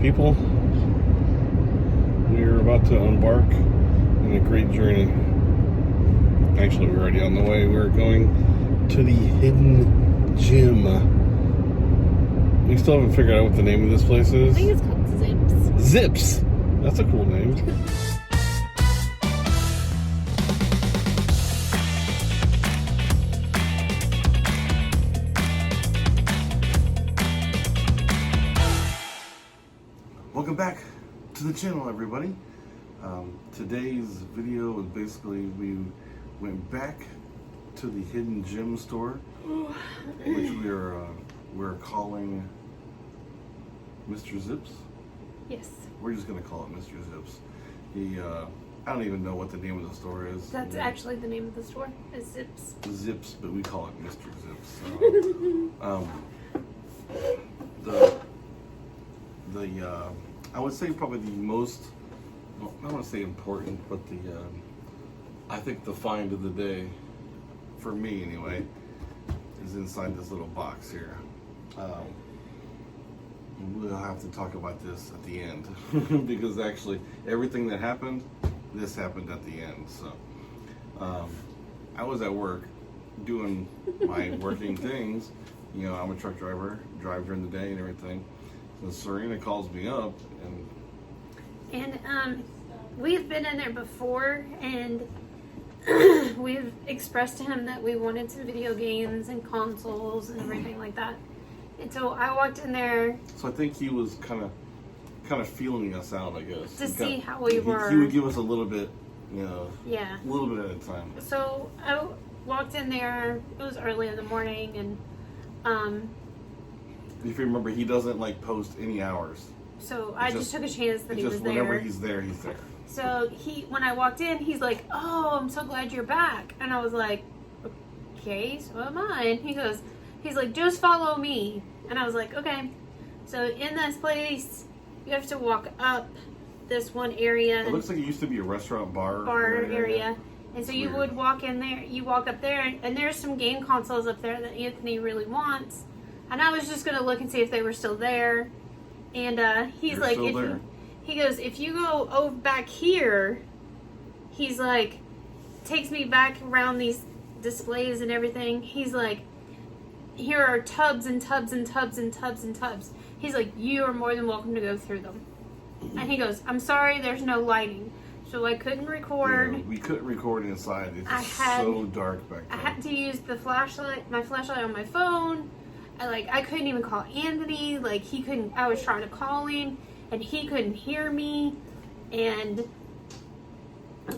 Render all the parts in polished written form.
People, we are about to embark on a great journey. Actually, we're already on the way. We're going to the hidden gym. We still haven't figured out what the name of this place is. I think it's called Zips. Zips! That's a cool name. Welcome back to the channel, everybody. Today's video is basically we went back to the hidden gym store, which we're calling Mr. Zips. Yes. We're just gonna call it Mr. Zips. I don't even know what the name of the store is. That's actually the name of the store, is Zips. Zips, but we call it Mr. Zips. So, I would say probably the most, well, I don't want to say important, but I think the find of the day, for me anyway, is inside this little box here. We'll have to talk about this at the end because actually everything that happened, this happened at the end. So I was at work doing my working things. You know, I'm a truck driver, drive during the day and everything. So Serena calls me up and we've been in there before, and we've expressed to him that we wanted some video games and consoles and everything like that. And so I walked in there. So I think he was kind of feeling us out, I guess. To see how we were. He would give us a little bit, you know. Yeah. A little bit at a time. So I walked in there. It was early in the morning, and if you remember, he doesn't like post any hours. So I just took a chance that he was there. Whenever he's there, he's there. So when I walked in, he's like, "Oh, I'm so glad you're back." And I was like, "Okay, so am I." And he's like, "Just follow me." And I was like, "Okay." So in this place, you have to walk up this one area. It looks like it used to be a restaurant bar area. And so you would walk in there, you walk up there, and there's some game consoles up there that Anthony really wants. And I was just going to look and see if they were still there. And he's They're like, still there. He goes, if you go back here, he's like, takes me back around these displays and everything. He's like, here are tubs and tubs and tubs and tubs and tubs. He's like, you are more than welcome to go through them. And he goes, I'm sorry, there's no lighting. So I couldn't record. Yeah, we couldn't record inside. It's so dark back there. I had to use my flashlight on my phone. I couldn't even call Anthony. Like, he couldn't. I was trying to call him, and he couldn't hear me. And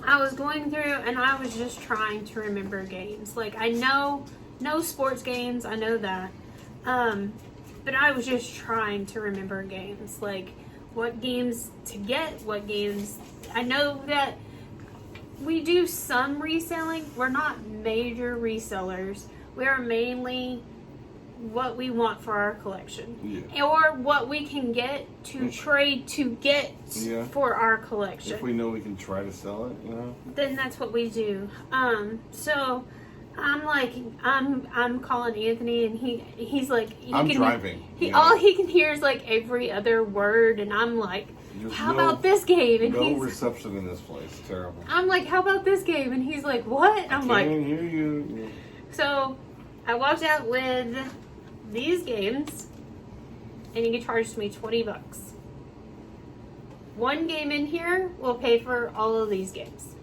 I was going through, and I was just trying to remember games. Like, I know no sports games. I know that. But I was just trying to remember games. Like, what games to get, what games. I know that we do some reselling. We're not major resellers. We are mainly what we want for our collection, or what we can get to trade to get for our collection. If we know we can try to sell it, you know, then that's what we do. So I'm like, I'm calling Anthony, and he's like, I'm driving. All he can hear is like every other word, and I'm like, how about this game? And no reception in this place. Terrible. I'm like, how about this game? And he's like, what? I'm like, I can't hear you. So I walked out with these games, and he charged me $20. One game in here will pay for all of these games,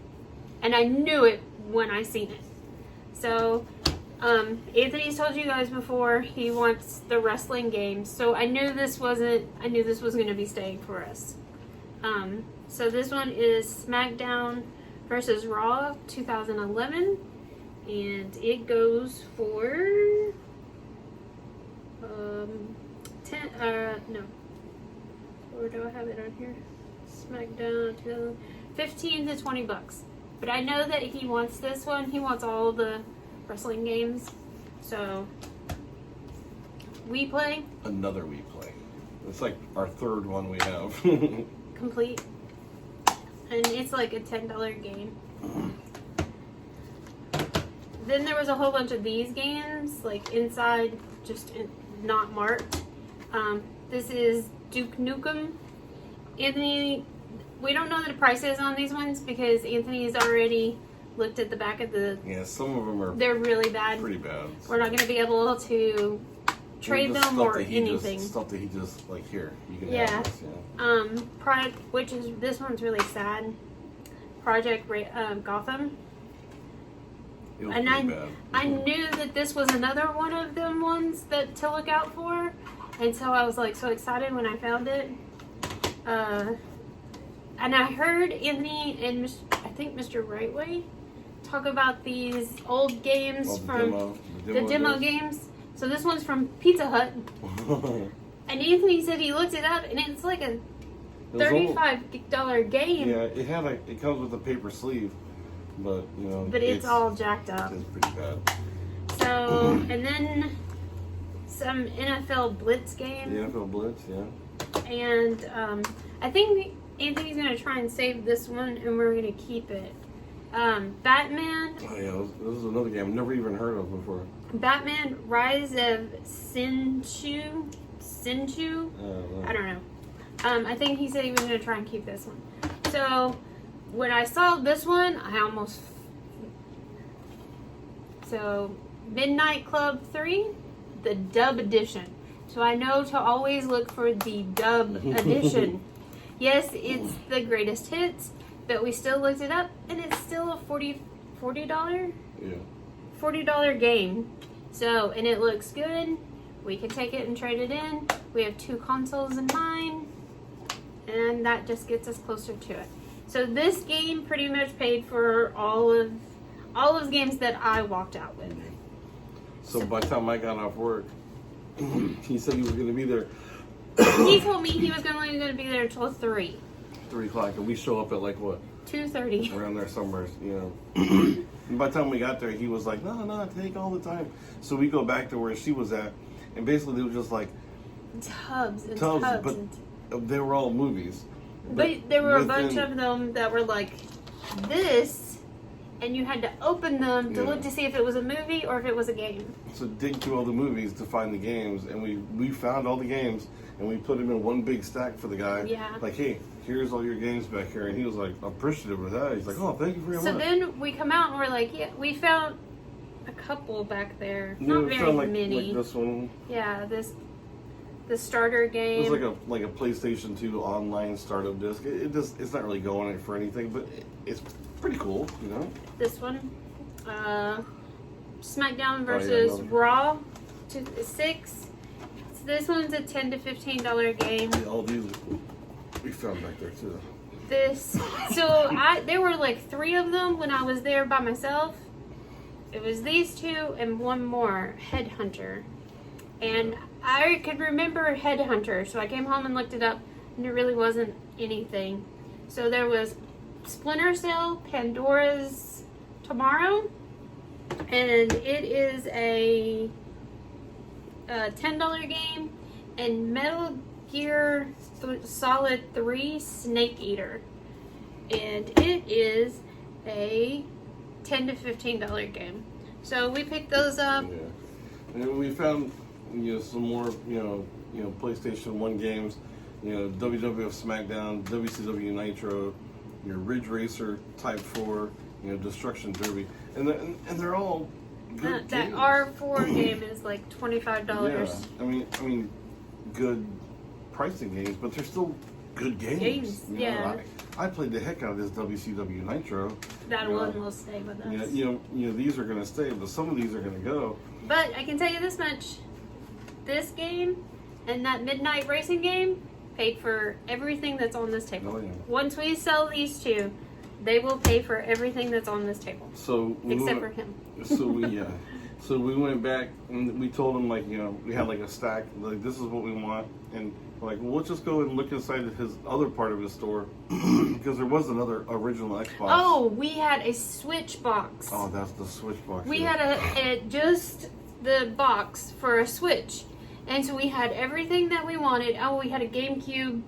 and I knew it when I seen it. So Anthony's told you guys before he wants the wrestling games, so I knew this was going to be staying for us. So this one is SmackDown versus Raw 2011, and it goes for 10. No. Or do I have it on here? SmackDown 15 to $20. But I know that he wants this one. He wants all the wrestling games. So we play. Another we play. It's like our third one we have. Complete. And it's like a $10 game. Then there was a whole bunch of these games, like inside, just not marked. This is Nukem Anthony, we don't know the prices on these ones because Anthony's already looked at the back of the. Yeah, some of them are. They're really bad. Pretty bad. We're not going to be able to trade them or anything. Stuff that he just like here. You can Yeah. have this, yeah. Product, which is this one's really sad. Project Gotham. It was And pretty bad. I knew that this was another one of them ones that to look out for, and so I was like so excited when I found it. And I heard Anthony and I think Mr. Rightway talk about these old games from the demo games. So this one's from Pizza Hut, and Anthony said he looked it up, and it's like a $35 game. Yeah, it comes with a paper sleeve, but you know. But it's all jacked up. It's pretty bad. So, and then some NFL Blitz game. The NFL Blitz, yeah. And I think Anthony's going to try and save this one, and we're going to keep it. Batman. Oh yeah, this is another game I've never even heard of before. Batman Rise of Sinchu? I don't know. I think he said he was going to try and keep this one. So, when I saw this one, I almost... So, Midnight Club 3, the dub edition. So I know to always look for the dub edition. Yes, it's the greatest hits, but we still looked it up, and it's still a $40? Yeah. $40 game. So, and it looks good. We can take it and trade it in. We have 2 consoles in mind, and that just gets us closer to it. So this game pretty much paid for all of the games that I walked out with. So by the time I got off work, he said he was going to be there. He told me he was only going to be there until 3. 3 o'clock, and we show up at like what? 2:30. Around there somewhere, you know. And by the time we got there, he was like, no, take all the time. So we go back to where she was at, and basically it was just like Tubs, but they were all movies. But there were a bunch of them that were like this, and you had to open them to look to see if it was a movie or if it was a game. So dig through all the movies to find the games, and we found all the games, and we put them in one big stack for the guy. Yeah. Like, hey, here's all your games back here, and he was like appreciative of that. He's like, oh, thank you very much. So then we come out and we're like, yeah, we found a couple back there, Yeah, not we very found, like many. this one. Yeah, the starter game. It was like a PlayStation 2 online startup disc. It's not really going for anything, but it's pretty cool, you know. This one, SmackDown versus Raw, 6. So this one's a $10 to $15 game. Yeah, all these we found back there too. There were like 3 of them when I was there by myself. It was these 2 and one more, Headhunter. And I could remember Headhunter, so I came home and looked it up, and it really wasn't anything. So there was Splinter Cell, Pandora's Tomorrow, and it is a $10 game, and Metal Gear Solid 3 Snake Eater, and it is a $10 to $15 game. So we picked those up. Yeah, and we found some more PlayStation 1 games, WWF SmackDown, WCW Nitro, your Ridge Racer Type 4, Destruction Derby, and they're all good that games. R4 game is like $25. Yeah, I mean, good pricing games, but they're still good games. Yeah. I played the heck out of this WCW Nitro. That one will stay with us. These are going to stay, but some of these are going to go. But I can tell you this much. This game and that Midnight Racing game paid for everything that's on this table. Oh, yeah. Once we sell these 2, they will pay for everything that's on this table. Except for him. So we went back and we told him we had like a stack, like this is what we want, and we're like, well, let's just go and look inside his other part of his store because there was another original Xbox. Oh, we had a Switch box. Oh, that's the Switch box. We had just the box for a Switch. And so we had everything that we wanted. Oh, we had a GameCube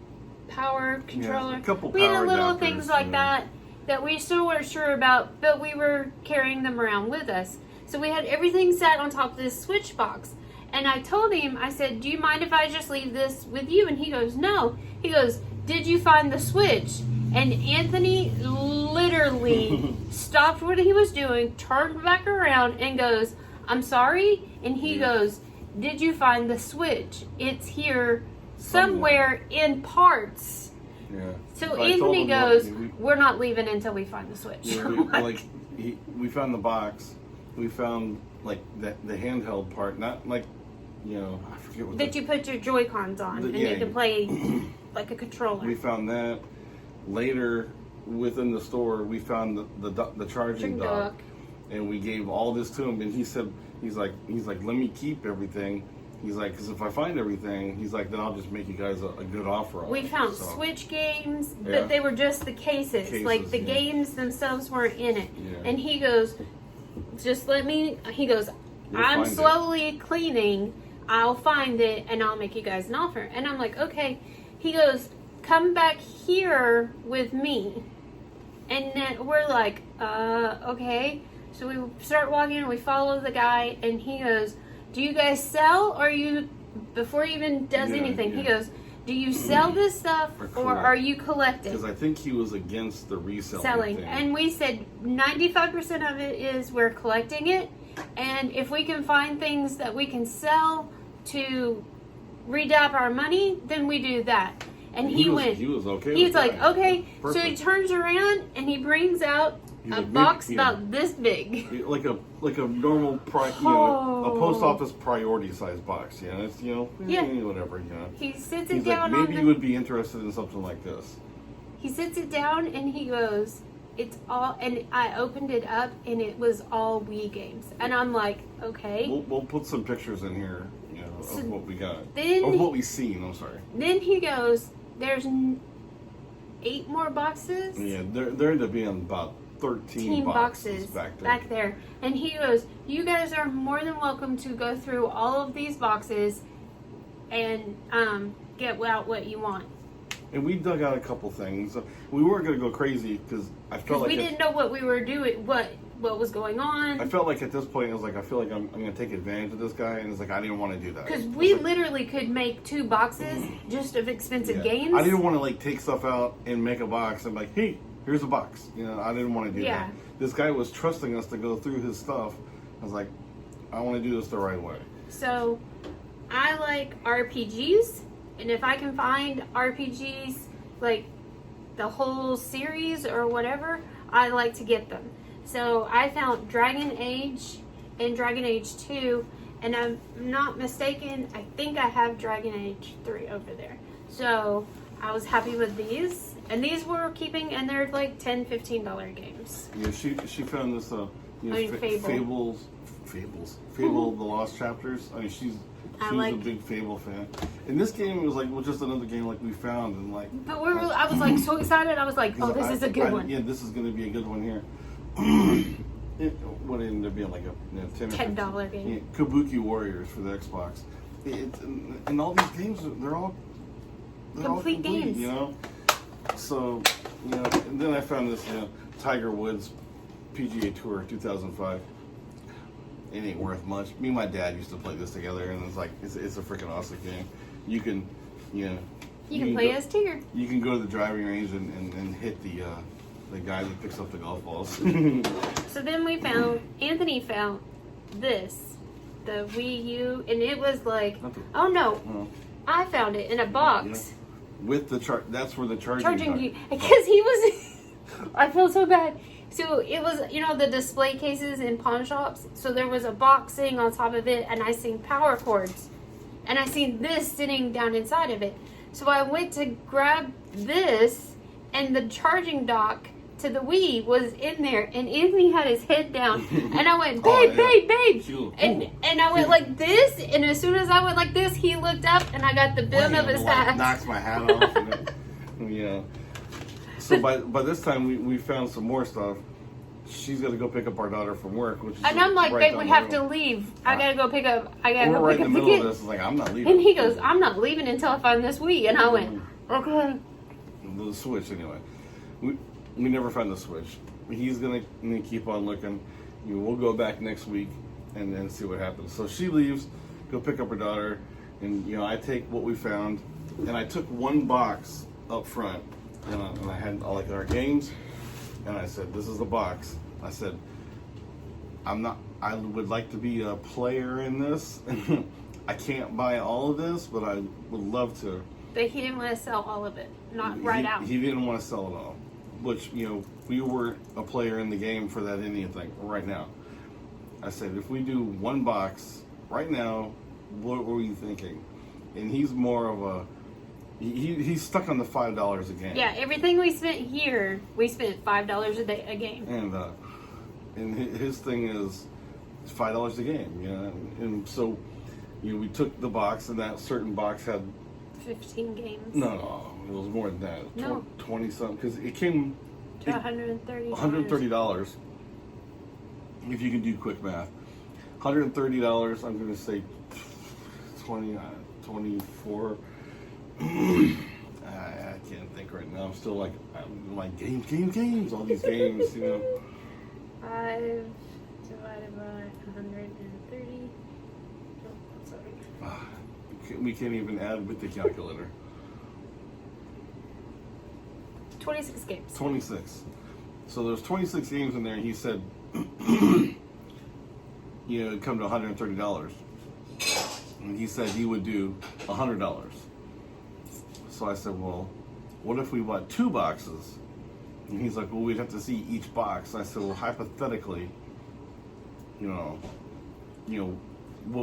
power controller. A couple we had power little adapters, things like that we still weren't sure about, but we were carrying them around with us. So we had everything sat on top of this Switch box. And I told him, I said, do you mind if I just leave this with you? And he goes, no. He goes, did you find the Switch? And Anthony literally stopped what he was doing, turned back around, and goes, I'm sorry? And he goes, did you find the Switch? It's here somewhere in parts. Yeah. So Anthony goes, we're not leaving until we find the Switch. Yeah, we found the box. We found like the handheld part, not like, I forget what that you put your Joy-Cons on and you can play like a controller. We found that. Later, within the store, we found the charging dock, and we gave all this to him. And he's like, let me keep everything. He's like, because if I find everything, he's like, then I'll just make you guys a good offer. We found Switch games, but they were just the cases. Like the games themselves weren't in it. Yeah. And he goes, just let me. He goes, I'm slowly cleaning. I'll find it and I'll make you guys an offer. And I'm like, okay. He goes, come back here with me. And then we're like, okay. So we start walking and we follow the guy and he goes, do you guys sell or before he even does anything, he goes, do you sell this stuff or are you collecting? Because I think he was against the reselling thing. And we said 95% of it is we're collecting it. And if we can find things that we can sell to redap our money, then we do that. And he was okay. He was like, okay. Perfect. So he turns around and he brings out a box about this big, like a normal a post office priority size box. Yeah, it's whatever. He sits it down. Like, maybe you would be interested in something like this. He sits it down and he goes, it's all. And I opened it up and it was all Wii games. And I'm like, okay. We'll put some pictures in here, of what we got, of what we've seen. I'm sorry. Then he goes, there's 8 more boxes. Yeah, there ended up being about 13 boxes back there. And he goes, you guys are more than welcome to go through all of these boxes and get out what you want. And we dug out a couple things. We weren't going to go crazy because I felt like we didn't know what we were doing, what was going on. I felt like at this point, I was like, I feel like I'm going to take advantage of this guy, and it's like I didn't want to do that. Because we literally could make 2 boxes just of expensive games. I didn't want to take stuff out and make a box and be like, hey, here's a box. I didn't want to do that. This guy was trusting us to go through his stuff. I was like, I want to do this the right way. So, I like RPGs, and if I can find RPGs, like the whole series or whatever, I like to get them. So, I found Dragon Age and Dragon Age 2, and I'm not mistaken, I think I have Dragon Age 3 over there. So, I was happy with these. And these we're keeping, and they're like $10, $15 games. Yeah, she found this, Fable. Fable, the Lost Chapters. I mean, she's a big Fable fan. And this game was just another game we found and But I was so excited. I was like, oh, this is a good one. Yeah, this is going to be a good one here. It would end up being like a $10 game. Yeah, Kabuki Warriors for the Xbox. And all these games, they're all complete games. So, and then I found this, Tiger Woods PGA Tour 2005. It ain't worth much. Me and my dad used to play this together, and it's a freaking awesome game. You can, you can play as Tiger. You can go to the driving range and hit the guy that picks up the golf balls. So then Anthony found this, the Wii U, and it was like, oh no, I found it in a box. With the that's where the charging because he was I feel so bad. So it was, the display cases in pawn shops. So there was a box sitting on top of it, and I seen power cords, and I seen this sitting down inside of it. So I went to grab this, and the charging dock to the Wii was in there, and Anthony had his head down, and I went, babe, babe, and I went like this, and as soon as I went like this, he looked up, and I got the brim of his hat. Knocks my hat off. So by this time, we found some more stuff. She's got to go pick up our daughter from work, which is I'm like, babe, we have to leave. I gotta go pick up. We're right in the middle of this. It's like, I'm not leaving. And he goes, I'm not leaving until I find this Wii, and I went, okay. The Switch, anyway. We never found the Switch. He's gonna keep on looking. We'll go back next week and then see what happens. So she leaves, go pick up her daughter, and I take what we found, and I took one box up front, and I had all like our games, and I said, "This is the box." I said, I would like to be a player in this. I can't buy all of this, but I would love to. But he didn't want to sell all of it, not right out. He didn't want to sell it all, which, we were a player in the game for that anything right now. I said, if we do one box right now, what were you thinking? And he's more of a, he's stuck on the $5 a game. Yeah, everything we spent here, we spent $5 a game. And his thing is it's $5 a game, and so we took the box, and that certain box had 15 games. No, it was more than that. No. 20 something, because it came to $130. $130 if you can do quick math. $130. I'm going to say 24. I can't think right now. I'm still like games. All these games, 5 divided by 130. Oh, sorry. We can't even add with the calculator. 26 games. 26. So there's 26 games in there. He said, it'd come to $130. And he said he would do $100. So I said, well, what if we bought 2 boxes? And he's like, well, we'd have to see each box. I said, well, hypothetically, what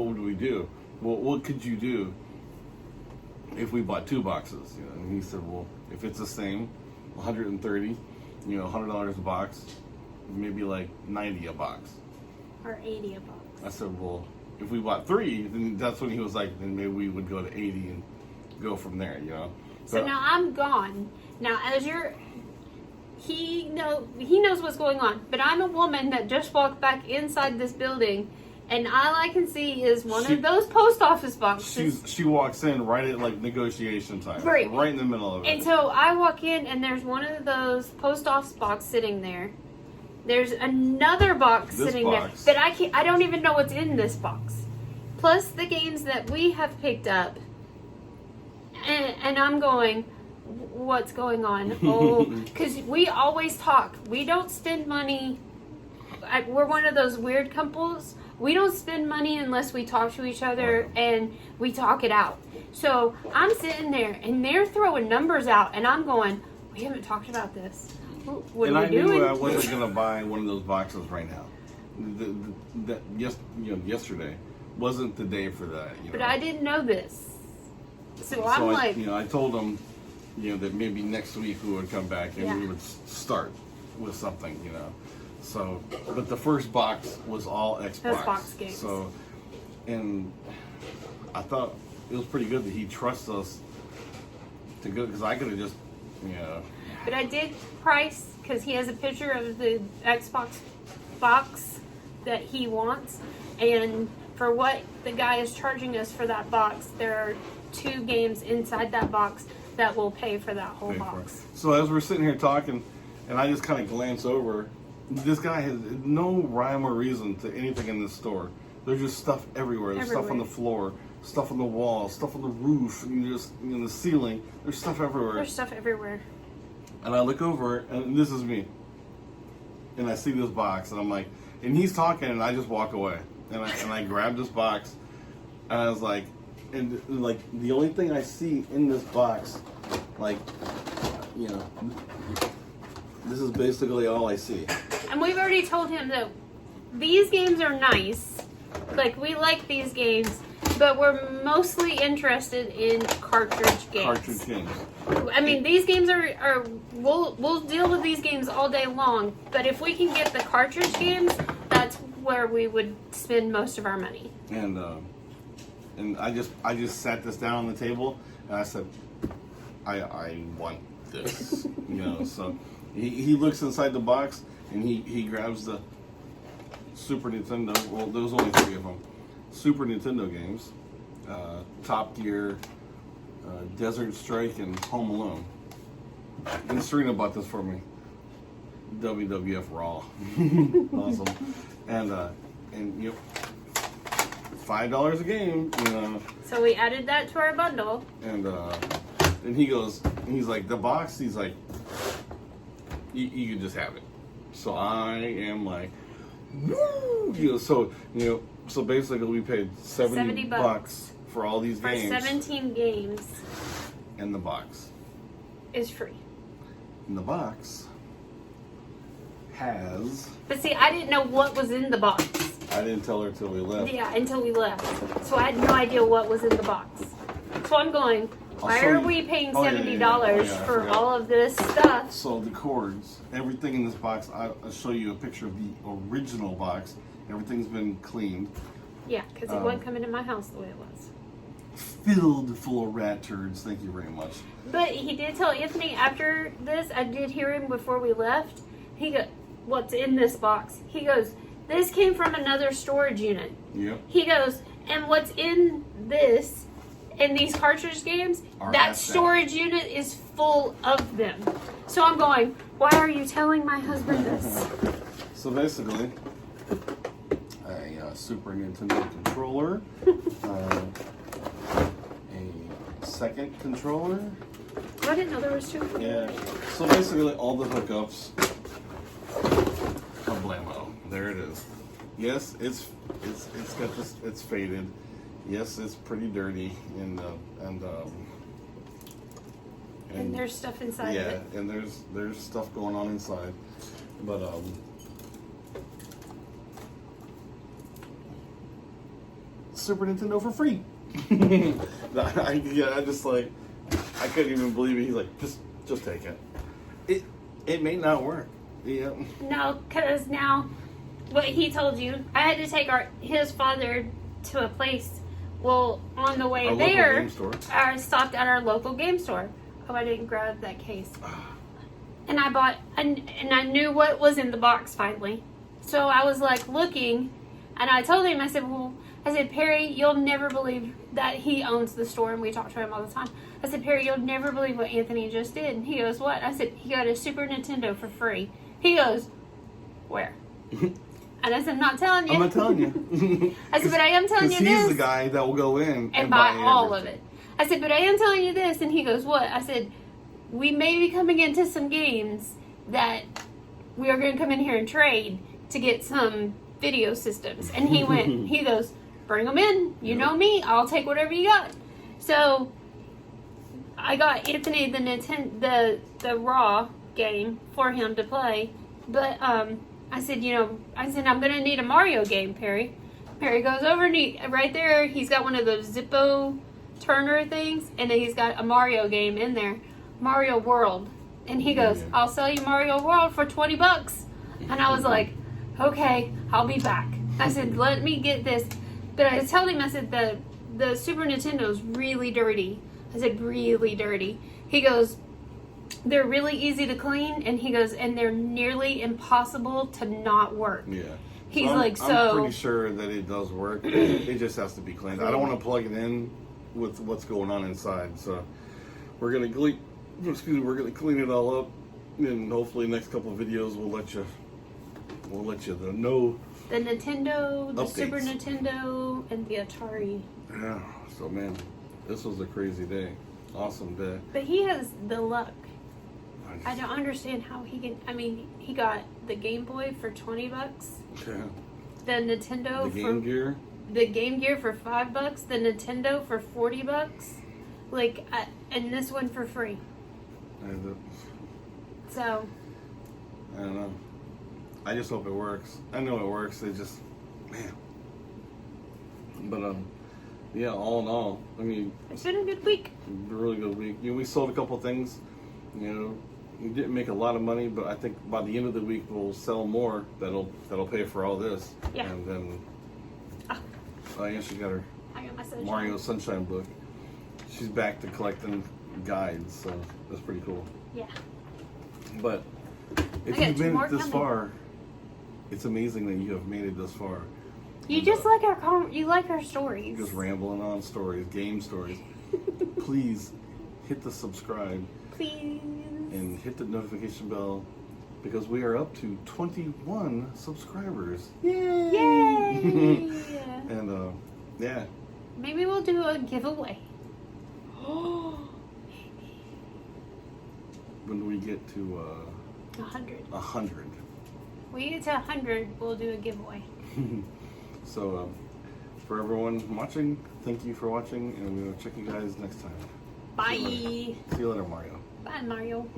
would we do? Well, what could you do if we bought 2 boxes? And he said, well, if it's the same, 130, $100 a box, maybe like 90 a box. Or 80 a box. I said, well, if we bought 3, then that's when he was like, then maybe we would go to 80 and go from there, So now I'm gone. Now, he knows what's going on, but I'm a woman that just walked back inside this building, and all I can see is one of those post office boxes. She walks in right at like negotiation time, right in the middle of it. And so I walk in, and there's one of those post office boxes sitting there. There's another box sitting there, but I don't even know what's in this box. Plus the games that we have picked up, and I'm going, what's going on? Oh, because we always talk. We don't spend money. We're one of those weird couples. We don't spend money unless we talk to each other and we talk it out. So I'm sitting there and they're throwing numbers out, and I'm going, we haven't talked about this. What are we doing? I knew I wasn't going to buy one of those boxes right now. Yesterday wasn't the day for that. But I didn't know this. So I'm like... I told them, that maybe next week we would come back and we would start with something, So, but the first box was all Xbox. Xbox games. So, and I thought it was pretty good that he trusts us to go, because I could have just, But I did price, because he has a picture of the Xbox box that he wants, and for what the guy is charging us for that box, there are 2 games inside that box that will pay for that whole box. So as we're sitting here talking, and I just kind of glance over, this guy has no rhyme or reason to anything in this store. There's just stuff everywhere. There's stuff on the floor, stuff on the wall, stuff on the roof, and just the ceiling. There's stuff everywhere. There's stuff everywhere. And I look over, and this is me. And I see this box, and I'm like, and he's talking, and I just walk away. And I grab this box, and I was like, and like the only thing I see in this box, this is basically all I see. And we've already told him that these games are nice. Like, we like these games, but we're mostly interested in cartridge games. I mean, these games are we'll deal with these games all day long, but if we can get the cartridge games, that's where we would spend most of our money. And I just sat this down on the table, and I said, I want this, So he looks inside the box, and he grabs the Super Nintendo. Well, there was only 3 of them. Super Nintendo games, Top Gear, Desert Strike, and Home Alone. And Serena bought this for me. WWF Raw. Awesome. And $5 a game, So we added that to our bundle. And and he's like, the box, he's like, you can just have it. So I am like, woo! So basically we paid 70 bucks for all these For games. 17 games. And the box. Is free. And the box has... But see, I didn't know what was in the box. I didn't tell her till we left. Yeah, until we left. So I had no idea what was in the box. So I'm going, why are we paying $70 for all of this stuff? So the cords, everything in this box, I'll show you a picture of the original box. Everything's been cleaned. Yeah, because it wasn't coming to my house the way it was. Filled full of rat turds. Thank you very much. But he did tell Anthony after this, I did hear him before we left. He goes, what's in this box? He goes, this came from another storage unit. Yep. He goes, and what's in this, in these cartridge games, that storage unit is full of them. So I'm going, why are you telling my husband this? So basically, a Super Nintendo controller, a second controller. I didn't know there was two. Yeah. So basically, all the hookups. Kablamo. There it is. Yes, it's got this. It's faded. Yes, it's pretty dirty, and there's stuff inside yeah, of it. and there's stuff going on inside, but Super Nintendo for free. I just like, I couldn't even believe it. He's like, just take it. It may not work. Yeah. No, because now, what he told you, I had to take his father to a place. Well, on the way there, I stopped at our local game store. Oh, I didn't grab that case. And I bought, and I knew what was in the box finally. So I was like looking, and I told him, I said, Perry, you'll never believe that he owns the store, and we talk to him all the time. I said, Perry, you'll never believe what Anthony just did. And he goes, what? I said, he got a Super Nintendo for free. He goes, where? And I said, I'm not telling you. I'm not telling you. I said, but I am telling you this. Because he's the guy that will go in and buy all of it. I said, but I am telling you this. And he goes, what? I said, we may be coming into some games that we are going to come in here and trade to get some video systems. And he went, he goes, bring them in. You know me. I'll take whatever you got. So I got Anthony the Raw game for him to play. But I said, I'm going to need a Mario game, Perry. Perry goes over and right there, he's got one of those Zippo Turner things, and then he's got a Mario game in there, Mario World. And he goes, I'll sell you Mario World for $20. And I was like, okay, I'll be back. I said, let me get this. But I told him, I said, the Super Nintendo's really dirty. I said, really dirty. He goes, they're really easy to clean, and he goes, and they're nearly impossible to not work. Yeah. He's I'm so pretty sure that it does work. It just has to be cleaned. I don't want to plug it in with what's going on inside. So we're gonna clean it all up, and hopefully next couple of videos we'll let you know the Nintendo, the updates. Super Nintendo, and the Atari. Yeah. So man, this was a crazy day. Awesome day. But he has the luck. I don't understand how he can. I mean, he got the Game Boy for $20. Yeah. The Nintendo the Game Gear for $5. The Nintendo for $40. And this one for free. So. I don't know. I just hope it works. I know it works. It just, man. But yeah. All in all, I mean, it's been a good week. A really good week. We sold a couple things. We didn't make a lot of money, but I think by the end of the week we'll sell more. That'll pay for all this. Yeah. And then, yeah, she got her my Mario Sunshine book. She's back to collecting guides, so that's pretty cool. Yeah. But if you've made it this far, it's amazing that you have made it this far. You just like our stories. Just rambling on stories, game stories. Please hit the subscribe. Please. And hit the notification bell because we are up to 21 subscribers. Yay! Yay! And yeah. Maybe we'll do a giveaway. when we get to 100. 100. When we get to 100, we'll do a giveaway. So, for everyone watching, thank you for watching, and we'll check you guys next time. Bye. See you later, Mario. Bye, Mario.